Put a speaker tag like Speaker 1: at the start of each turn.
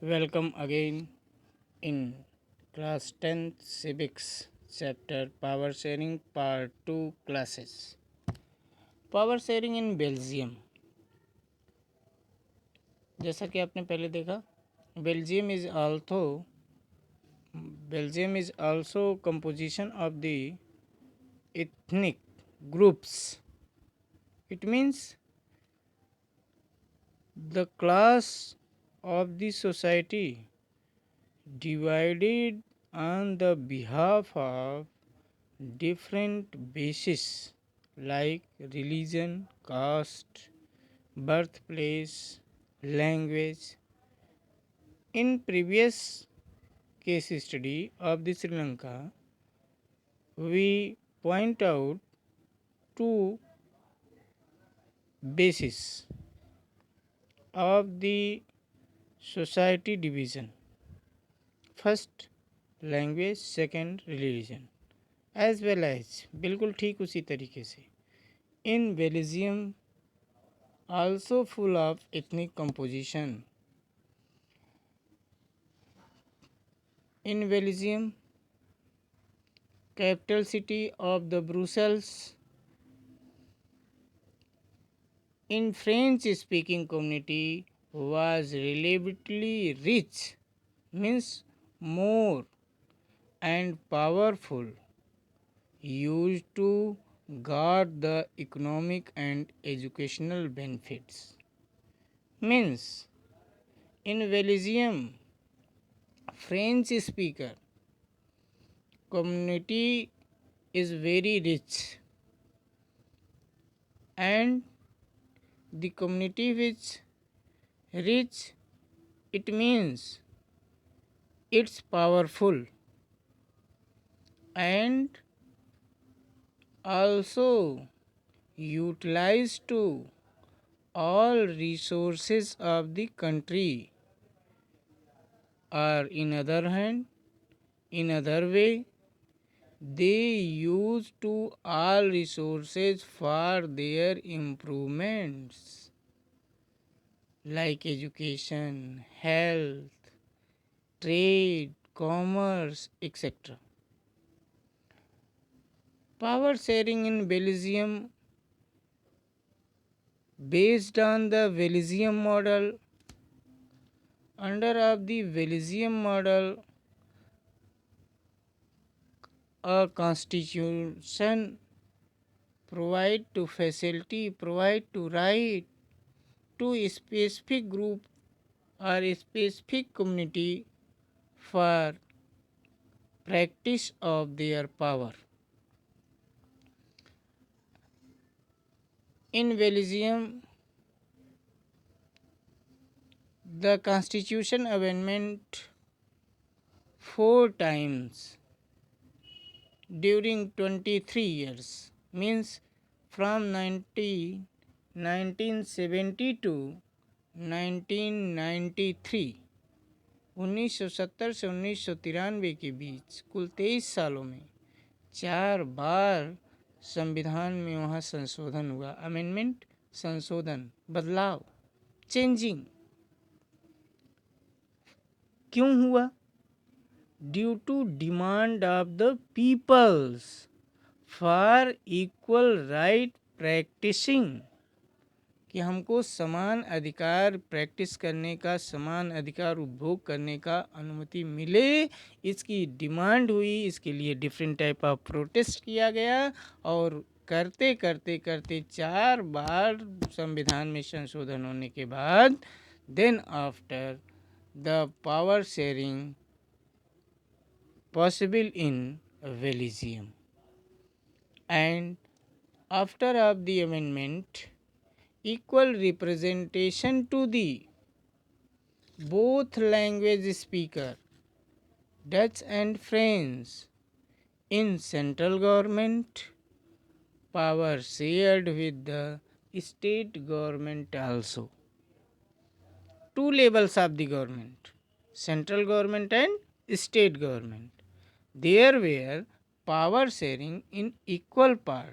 Speaker 1: Welcome again in class 10th civics chapter power sharing part 2 classes. Power sharing in Belgium. जैसा कि आपने पहले देखा, Belgium is also composition of the ethnic groups. It means the class of the society divided on the behalf of different bases like religion, caste, birthplace, language. In previous case study of the Sri Lanka, we point out two bases of the society division. First language, second religion. As well as बिल्कुल ठीक उसी तरीके से in Belgium also full of ethnic composition. In Belgium, capital city of the Brussels, in French speaking community was relatively rich, means more and powerful, used to guard the economic and educational benefits. Means in Belgium, French speaker community is very rich, and the community which rich, it means it's powerful and also utilized to all resources of the country, or in other way, they use to all resources for their improvements like education, health, trade, commerce, etc. Power sharing in Belgium based on the Belgium model. Under of the Belgium model, a constitution provide to right to a specific group or a specific community for practice of their power. In Belgium, the constitution amendment 4 times during 23 years, means from 1970 to 1993, 1970 से 1993 के बीच कुल 23 सालों में 4 बार संविधान में वहाँ संशोधन हुआ. अमेंडमेंट, संशोधन, बदलाव, चेंजिंग. क्यों हुआ? Due to demand of the peoples for equal right practising, कि हमको समान अधिकार प्रैक्टिस करने का, समान अधिकार उपभोग करने का अनुमति मिले, इसकी डिमांड हुई. इसके लिए डिफरेंट टाइप ऑफ प्रोटेस्ट किया गया और करते करते करते 4 बार संविधान में संशोधन होने के बाद then after the power sharing possible in Belgium. And after of the amendment, equal representation to the both language speaker, Dutch and French, in central government, power shared with the state government also. 2 levels of the government, central government and state government. There were power sharing in equal part.